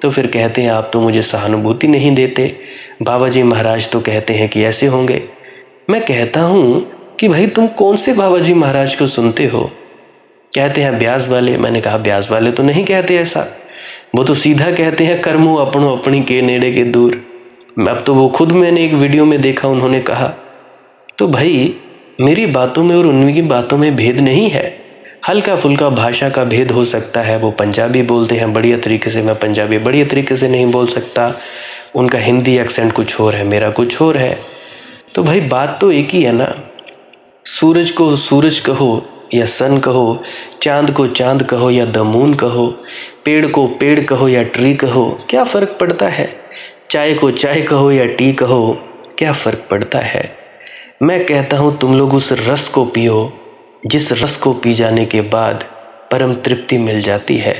तो फिर कहते हैं आप तो मुझे सहानुभूति नहीं देते, बाबा जी महाराज तो कहते हैं कि ऐसे होंगे। मैं कहता हूँ कि भाई तुम कौन से बाबा जी महाराज को सुनते हो। कहते हैं ब्यास वाले। मैंने कहा ब्यास वाले तो नहीं कहते ऐसा, वो तो सीधा कहते हैं कर्मो अपनो अपनी के नेड़े के दूर। अब तो वो खुद मैंने एक वीडियो में देखा, उन्होंने कहा। तो भाई मेरी बातों में और उनकी बातों में भेद नहीं है, हल्का फुल्का भाषा का भेद हो सकता है। वो पंजाबी बोलते हैं बढ़िया तरीके से, मैं पंजाबी बढ़िया तरीके से नहीं बोल सकता, उनका हिंदी एक्सेंट कुछ और है, मेरा कुछ और है। तो भाई बात तो एक ही है ना। सूरज को सूरज कहो या सन कहो, चांद को चांद कहो या द मून कहो, पेड़ को पेड़ कहो या ट्री कहो, क्या फ़र्क पड़ता है। चाय को चाय कहो या टी कहो, क्या फ़र्क पड़ता है। मैं कहता हूँ तुम लोग उस रस को पियो जिस रस को पी जाने के बाद परम तृप्ति मिल जाती है।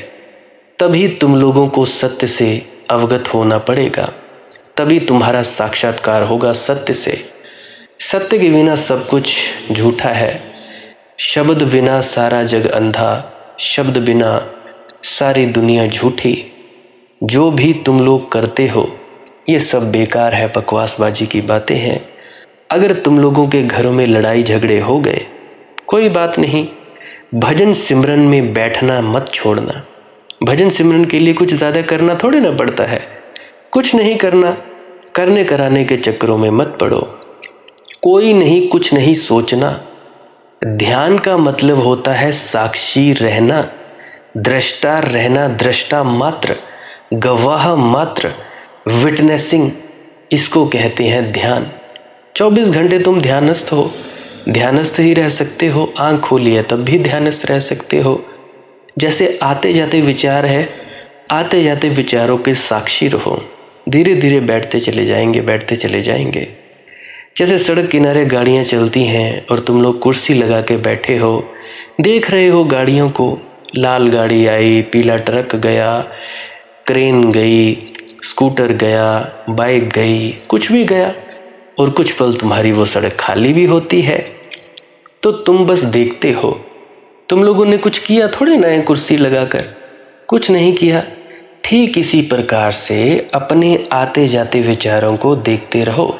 तभी तुम लोगों को सत्य से अवगत होना पड़ेगा, तभी तुम्हारा साक्षात्कार होगा सत्य से। सत्य के बिना सब कुछ झूठा है। शब्द बिना सारा जग अंधा, शब्द बिना सारी दुनिया झूठी। जो भी तुम लोग करते हो ये सब बेकार है, बकवासबाजी की बातें हैं। अगर तुम लोगों के घरों में लड़ाई झगड़े हो गए कोई बात नहीं, भजन सिमरन में बैठना मत छोड़ना। भजन सिमरन के लिए कुछ ज़्यादा करना थोड़ी ना पड़ता है, कुछ नहीं करना। करने कराने के चक्करों में मत पड़ो। कोई नहीं कुछ नहीं सोचना। ध्यान का मतलब होता है साक्षी रहना, दृष्टा रहना, दृष्टा मात्र, गवाह मात्र, विटनेसिंग, इसको कहते हैं ध्यान। 24 घंटे तुम ध्यानस्थ हो, ध्यानस्थ ही रह सकते हो। आँख खोली है तब भी ध्यानस्थ रह सकते हो। जैसे आते जाते विचार है, आते जाते विचारों के साक्षी रहो। धीरे धीरे बैठते चले जाएंगे, बैठते चले जाएंगे। जैसे सड़क किनारे गाड़ियाँ चलती हैं और तुम लोग कुर्सी लगा के बैठे हो, देख रहे हो गाड़ियों को। लाल गाड़ी आई, पीला ट्रक गया, क्रेन गई, स्कूटर गया, बाइक गई, कुछ भी गया, और कुछ पल तुम्हारी वो सड़क खाली भी होती है। तो तुम बस देखते हो। तुम लोगों ने कुछ किया थोड़े ना है कुर्सी लगाकर, कुछ नहीं किया। ठीक इसी प्रकार से अपने आते जाते विचारों को देखते रहो।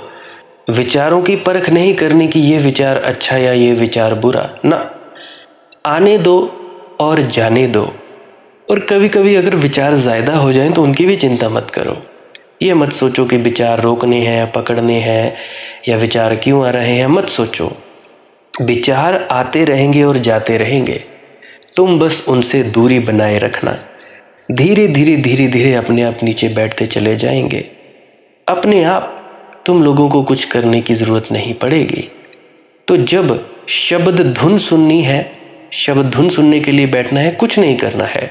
विचारों की परख नहीं करनी कि ये विचार अच्छा या ये विचार बुरा, ना, आने दो और जाने दो। और कभी कभी अगर विचार ज़्यादा हो जाएं तो उनकी भी चिंता मत करो। ये मत सोचो कि विचार रोकने हैं, पकड़ने हैं, या विचार क्यों आ रहे हैं, मत सोचो। विचार आते रहेंगे और जाते रहेंगे, तुम बस उनसे दूरी बनाए रखना। धीरे धीरे धीरे धीरे अपने आप नीचे बैठते चले जाएंगे। अपने आप तुम लोगों को कुछ करने की ज़रूरत नहीं पड़ेगी। तो जब शब्द धुन सुननी है, शब्द धुन सुनने के लिए बैठना है, कुछ नहीं करना है।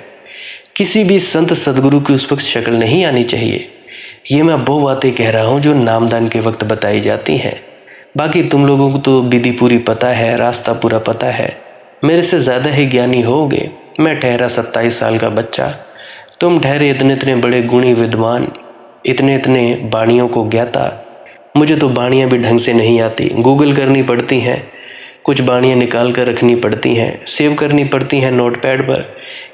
किसी भी संत सदगुरु की उस वक्त शक्ल नहीं आनी चाहिए। ये मैं वो बातें कह रहा हूँ जो नामदान के वक्त बताई जाती हैं। बाकी तुम लोगों को तो विधि पूरी पता है, रास्ता पूरा पता है। मेरे से ज़्यादा ही ज्ञानी होगे। मैं ठहरा 27 साल का बच्चा, तुम ठहरे इतने इतने बड़े गुणी विद्वान, इतने इतने बाणियों को ज्ञाता। मुझे तो बाणियाँ भी ढंग से नहीं आती, गूगल करनी पड़ती हैं, कुछ बाणियाँ निकाल कर रखनी पड़ती हैं, सेव करनी पड़ती हैं नोटपैड पर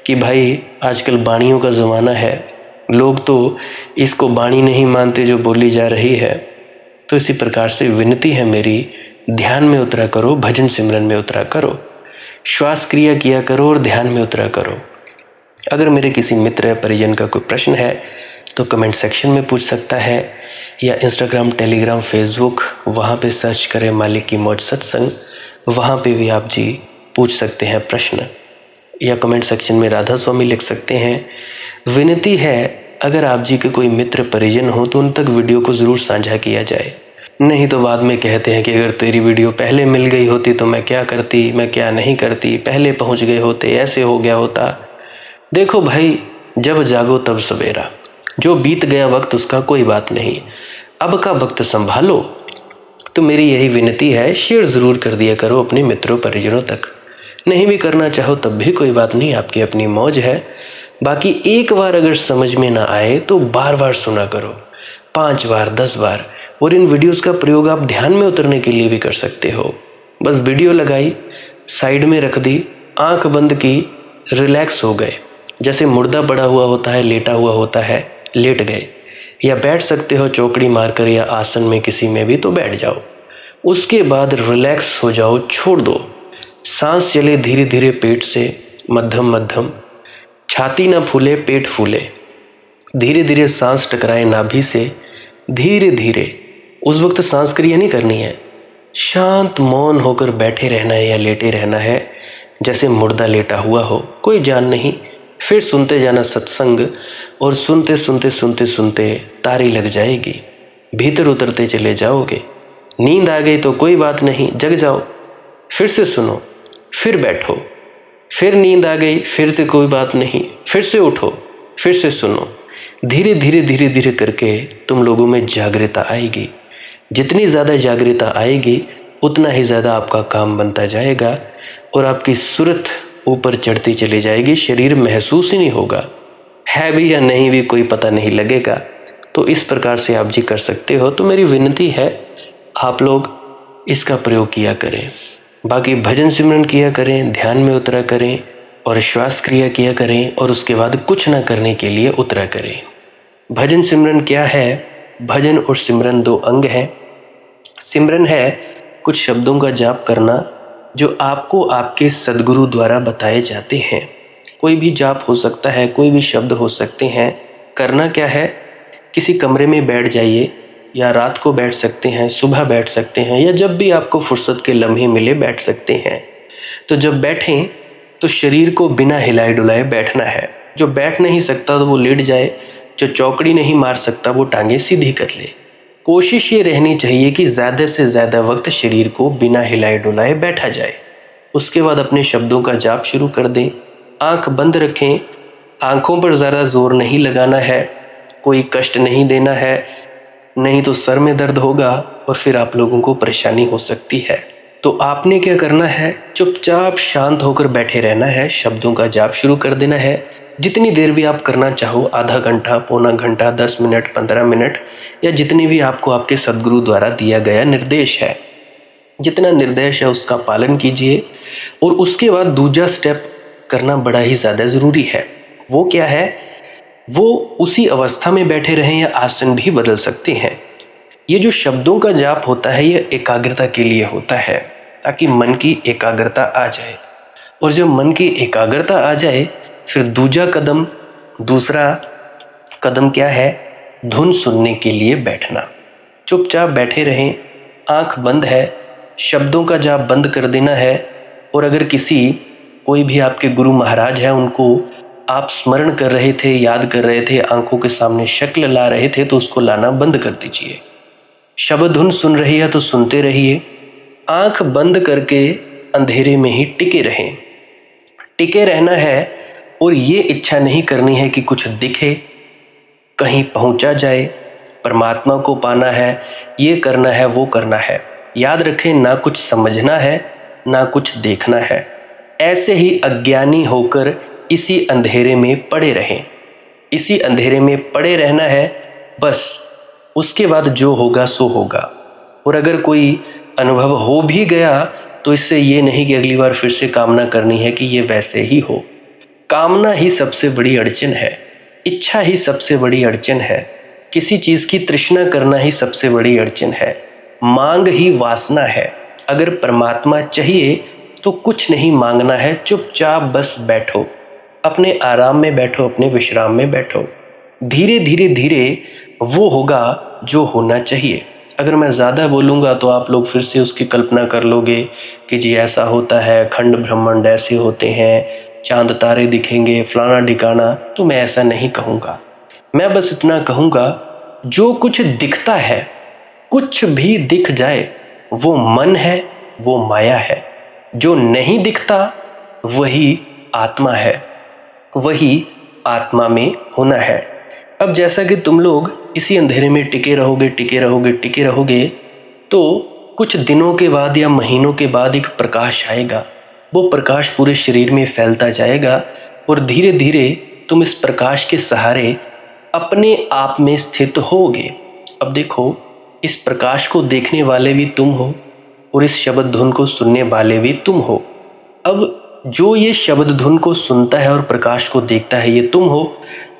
कि भाई आजकल बाणियों का ज़माना है। लोग तो इसको बाणी नहीं मानते जो बोली जा रही है। तो इसी प्रकार से विनती है मेरी, ध्यान में उतरा करो, भजन सिमरन में उतरा करो, श्वास क्रिया किया करो और ध्यान में उतरा करो। अगर मेरे किसी मित्र या परिजन का कोई प्रश्न है तो कमेंट सेक्शन में पूछ सकता है, या इंस्टाग्राम, टेलीग्राम, फेसबुक, वहाँ पे सर्च करें मालिक की मौज सत्संग। वहाँ पे भी आप जी पूछ सकते हैं प्रश्न, या कमेंट सेक्शन में राधा स्वामी लिख सकते हैं। विनती है, अगर आप जी के कोई मित्र परिजन हो तो उन तक वीडियो को ज़रूर साझा किया जाए, नहीं तो बाद में कहते हैं कि अगर तेरी वीडियो पहले मिल गई होती तो मैं क्या करती, मैं क्या नहीं करती, पहले पहुंच गए होते, ऐसे हो गया होता। देखो भाई, जब जागो तब सवेरा, जो बीत गया वक्त उसका कोई बात नहीं, अब का वक्त संभालो। तो मेरी यही विनती है, शेयर ज़रूर कर दिया करो अपने मित्रों परिजनों तक। नहीं भी करना चाहो तब भी कोई बात नहीं, आपकी अपनी मौज है। बाकी एक बार अगर समझ में ना आए तो बार बार सुना करो, 5 बार 10 बार। और इन वीडियोस का प्रयोग आप ध्यान में उतरने के लिए भी कर सकते हो। बस वीडियो लगाई, साइड में रख दी, आंख बंद की, रिलैक्स हो गए, जैसे मुर्दा पड़ा हुआ होता है, लेटा हुआ होता है, लेट गए। या बैठ सकते हो चौकड़ी मारकर या आसन में किसी में भी, तो बैठ जाओ। उसके बाद रिलैक्स हो जाओ, छोड़ दो। सांस चले धीरे धीरे पेट से, मध्यम मध्यम, छाती ना फूले पेट फूले। धीरे धीरे सांस टकराए नाभि से, धीरे धीरे। उस वक्त सांस क्रिया नहीं करनी है, शांत मौन होकर बैठे रहना है या लेटे रहना है, जैसे मुर्दा लेटा हुआ हो, कोई जान नहीं। फिर सुनते जाना सत्संग, और सुनते सुनते सुनते सुनते तारी लग जाएगी, भीतर उतरते चले जाओगे। नींद आ गई तो कोई बात नहीं, जग जाओ, फिर से सुनो, फिर बैठो, फिर नींद आ गई, फिर से कोई बात नहीं, फिर से उठो, फिर से सुनो। धीरे धीरे धीरे धीरे करके तुम लोगों में जागृता आएगी। जितनी ज़्यादा जागृता आएगी उतना ही ज़्यादा आपका काम बनता जाएगा, और आपकी सूरत ऊपर चढ़ती चली जाएगी। शरीर महसूस ही नहीं होगा, है भी या नहीं भी कोई पता नहीं लगेगा। तो इस प्रकार से आप जी कर सकते हो। तो मेरी विनती है, आप लोग इसका प्रयोग किया करें। बाकी भजन सिमरन किया करें, ध्यान में उतरा करें, और श्वास क्रिया किया करें, और उसके बाद कुछ ना करने के लिए उतरा करें। भजन सिमरन क्या है? भजन और सिमरन 2 अंग हैं। सिमरन है कुछ शब्दों का जाप करना जो आपको आपके सद्गुरु द्वारा बताए जाते हैं। कोई भी जाप हो सकता है, कोई भी शब्द हो सकते हैं। करना क्या है? किसी कमरे में बैठ जाइए, या रात को बैठ सकते हैं, सुबह बैठ सकते हैं, या जब भी आपको फुर्सत के लम्हे मिले बैठ सकते हैं। तो जब बैठें तो शरीर को बिना हिलाए डुलाए बैठना है। जो बैठ नहीं सकता तो वो लेट जाए, जो चौकड़ी नहीं मार सकता वो टांगे सीधी कर ले। कोशिश ये रहनी चाहिए कि ज़्यादा से ज़्यादा वक्त शरीर को बिना हिलाए डुलाए बैठा जाए। उसके बाद अपने शब्दों का जाप शुरू कर दें। आंख बंद रखें, आंखों पर ज़्यादा जोर नहीं लगाना है, कोई कष्ट नहीं देना है, नहीं तो सर में दर्द होगा और फिर आप लोगों को परेशानी हो सकती है। तो आपने क्या करना है? चुपचाप शांत होकर बैठे रहना है, शब्दों का जाप शुरू कर देना है। जितनी देर भी आप करना चाहो, आधा घंटा, पौना घंटा, 10 मिनट, 15 मिनट, या जितनी भी आपको आपके सद्गुरु द्वारा दिया गया निर्देश है, जितना निर्देश है उसका पालन कीजिए। और उसके बाद दूसरा स्टेप करना बड़ा ही ज़्यादा ज़रूरी है। वो क्या है? वो उसी अवस्था में बैठे रहें या आसन भी बदल सकते हैं। ये जो शब्दों का जाप होता है ये एकाग्रता के लिए होता है, ताकि मन की एकाग्रता आ जाए। और जब मन की एकाग्रता आ जाए फिर दूसरा कदम क्या है? धुन सुनने के लिए बैठना। चुपचाप बैठे रहें, आंख बंद है, शब्दों का जाप बंद कर देना है। और अगर कोई भी आपके गुरु महाराज है, उनको आप स्मरण कर रहे थे, याद कर रहे थे, आंखों के सामने शक्ल ला रहे थे, तो उसको लाना बंद कर दीजिए। शब्द धुन सुन रही है तो सुनते रहिए, आंख बंद करके अंधेरे में ही टिके रहें। टिके रहना है, और ये इच्छा नहीं करनी है कि कुछ दिखे, कहीं पहुंचा जाए, परमात्मा को पाना है, ये करना है, वो करना है। याद रखें, ना कुछ समझना है, ना कुछ देखना है। ऐसे ही अज्ञानी होकर इसी अंधेरे में पड़े रहें। इसी अंधेरे में पड़े रहना है बस। उसके बाद जो होगा सो होगा। और अगर कोई अनुभव हो भी गया तो इससे ये नहीं कि अगली बार फिर से कामना करनी है कि ये वैसे ही हो। कामना ही सबसे बड़ी अड़चन है, इच्छा ही सबसे बड़ी अड़चन है, किसी चीज़ की तृष्णा करना ही सबसे बड़ी अड़चन है, मांग ही वासना है। अगर परमात्मा चाहिए तो कुछ नहीं मांगना है, चुपचाप बस बैठो, अपने आराम में बैठो, अपने विश्राम में बैठो। धीरे धीरे धीरे वो होगा जो होना चाहिए। अगर मैं ज़्यादा बोलूँगा तो आप लोग फिर से उसकी कल्पना कर लोगे कि जी ऐसा होता है, खंड ब्रह्मांड ऐसे होते हैं, चांद तारे दिखेंगे, फलाना ढिकाना। तो मैं ऐसा नहीं कहूँगा। मैं बस इतना कहूँगा, जो कुछ दिखता है, कुछ भी दिख जाए, वो मन है, वो माया है। जो नहीं दिखता वही आत्मा है, वही आत्मा में होना है। अब जैसा कि तुम लोग इसी अंधेरे में टिके रहोगे, टिके रहोगे, टिके रहोगे, तो कुछ दिनों के बाद या महीनों के बाद एक प्रकाश आएगा। वो प्रकाश पूरे शरीर में फैलता जाएगा और धीरे धीरे तुम इस प्रकाश के सहारे अपने आप में स्थित होगे। अब देखो, इस प्रकाश को देखने वाले भी तुम हो और इस शब्द धुन को सुनने वाले भी तुम हो। अब जो ये शब्द धुन को सुनता है और प्रकाश को देखता है, ये तुम हो।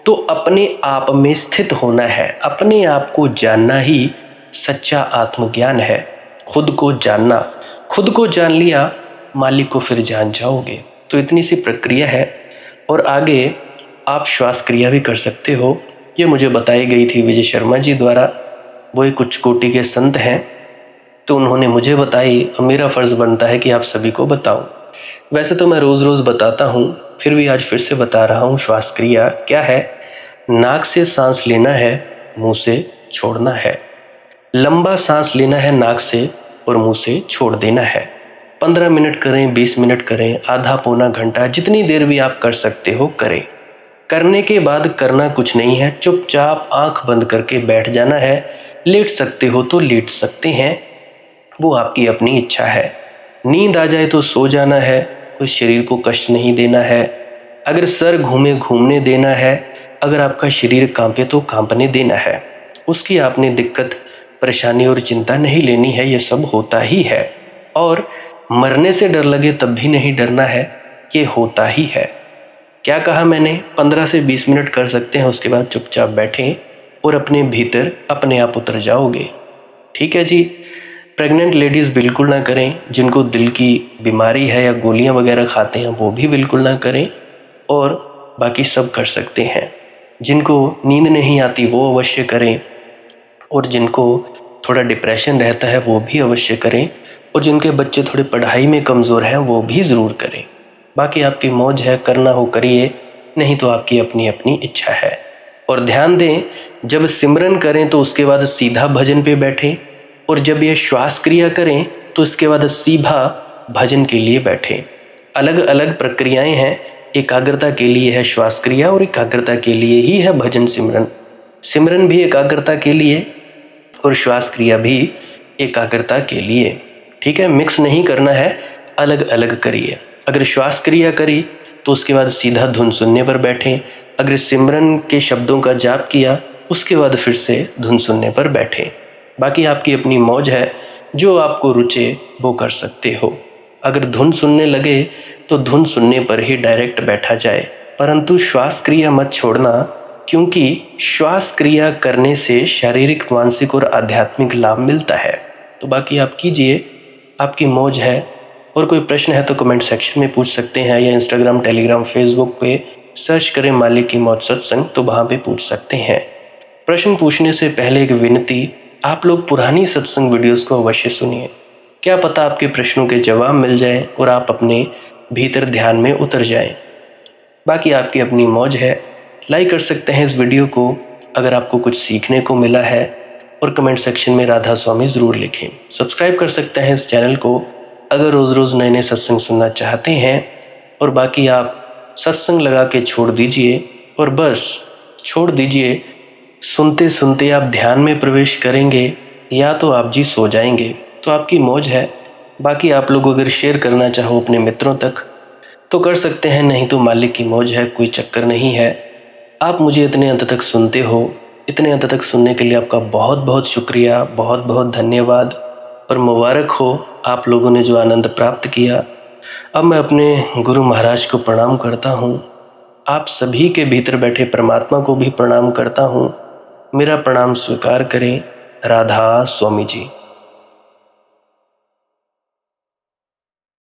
तो अपने आप में स्थित होना है, अपने आप को जानना ही सच्चा आत्मज्ञान है। खुद को जानना, खुद को जान लिया, मालिक को फिर जान जाओगे। तो इतनी सी प्रक्रिया है। और आगे आप श्वास क्रिया भी कर सकते हो। ये मुझे बताई गई थी विजय शर्मा जी द्वारा। वो एक उच्च कोटि के संत हैं, तो उन्होंने मुझे बताई और मेरा फ़र्ज़ बनता है कि आप सभी को बताऊं। वैसे तो मैं रोज़ रोज़ बताता हूं, फिर भी आज फिर से बता रहा हूं। श्वास क्रिया क्या है? नाक से सांस लेना है, मुंह से छोड़ना है। लंबा सांस लेना है नाक से और मुंह से छोड़ देना है। 15 मिनट करें, 20 मिनट करें, आधा पौना घंटा, जितनी देर भी आप कर सकते हो करें। करने के बाद करना कुछ नहीं है, चुपचाप आंख बंद करके बैठ जाना है। लेट सकते हो तो लेट सकते हैं, वो आपकी अपनी इच्छा है। नींद आ जाए तो सो जाना है, कोई शरीर को कष्ट नहीं देना है। अगर सर घूमे घूमने देना है, अगर आपका शरीर कांपे तो कांपने देना है। उसकी आपने दिक्कत, परेशानी और चिंता नहीं लेनी है, ये सब होता ही है। और मरने से डर लगे तब भी नहीं डरना है, ये होता ही है। क्या कहा मैंने? 15 से 20 मिनट कर सकते हैं, उसके बाद चुपचाप बैठें और अपने भीतर अपने आप उतर जाओगे। ठीक है जी। प्रेग्नेंट लेडीज़ बिल्कुल ना करें, जिनको दिल की बीमारी है या गोलियां वगैरह खाते हैं वो भी बिल्कुल ना करें, और बाकी सब कर सकते हैं। जिनको नींद नहीं आती वो अवश्य करें, और जिनको थोड़ा डिप्रेशन रहता है वो भी अवश्य करें, और जिनके बच्चे थोड़े पढ़ाई में कमज़ोर हैं वो भी ज़रूर करें। बाकी आपकी मौज है, करना हो करिए, नहीं तो आपकी अपनी अपनी इच्छा है। और ध्यान दें, जब सिमरन करें तो उसके बाद सीधा भजन पे बैठें, और जब ये श्वास क्रिया करें तो इसके बाद सीधा भजन के लिए बैठें। अलग अलग प्रक्रियाएं हैं, एकाग्रता के लिए है श्वास क्रिया और एकाग्रता के लिए ही है भजन सिमरन। सिमरन भी एकाग्रता के लिए और श्वास क्रिया भी एकाग्रता के लिए। ठीक है, मिक्स नहीं करना है, अलग अलग करिए। अगर श्वास क्रिया करी तो उसके बाद सीधा धुन सुनने पर बैठें। अगर सिमरन के शब्दों का जाप किया उसके बाद फिर से धुन सुनने पर बैठें। बाकी आपकी अपनी मौज है, जो आपको रुचे वो कर सकते हो। अगर धुन सुनने लगे तो धुन सुनने पर ही डायरेक्ट बैठा जाए, परंतु श्वास क्रिया मत छोड़ना, क्योंकि श्वास क्रिया करने से शारीरिक, मानसिक और आध्यात्मिक लाभ मिलता है। तो बाकी आप कीजिए, आपकी मौज है। और कोई प्रश्न है तो कमेंट सेक्शन में पूछ सकते हैं, या इंस्टाग्राम, टेलीग्राम, फेसबुक पे सर्च करें मालिक की मौज सत्संग, तो वहाँ पे पूछ सकते हैं। प्रश्न पूछने से पहले एक विनती, आप लोग पुरानी सत्संग वीडियोस को अवश्य सुनिए। क्या पता आपके प्रश्नों के जवाब मिल जाएं और आप अपने भीतर ध्यान में उतर जाएं। बाकी आपकी अपनी मौज है। लाइक कर सकते हैं इस वीडियो को अगर आपको कुछ सीखने को मिला है, और कमेंट सेक्शन में राधा स्वामी ज़रूर लिखें। सब्सक्राइब कर सकते हैं इस चैनल को अगर रोज़ रोज़ नए नए सत्संग सुनना चाहते हैं। और बाकी आप सत्संग लगा के छोड़ दीजिए, और बस छोड़ दीजिए। सुनते सुनते आप ध्यान में प्रवेश करेंगे या तो आप जी सो जाएंगे, तो आपकी मौज है। बाकी आप लोग अगर शेयर करना चाहो अपने मित्रों तक तो कर सकते हैं, नहीं तो मालिक की मौज है, कोई चक्कर नहीं है। आप मुझे इतने अंत तक सुनते हो, इतने अंत तक सुनने के लिए आपका बहुत बहुत शुक्रिया, बहुत बहुत धन्यवाद, और मुबारक हो आप लोगों ने जो आनंद प्राप्त किया। अब मैं अपने गुरु महाराज को प्रणाम करता हूँ, आप सभी के भीतर बैठे परमात्मा को भी प्रणाम करता हूँ। मेरा प्रणाम स्वीकार करें। राधा स्वामी जी।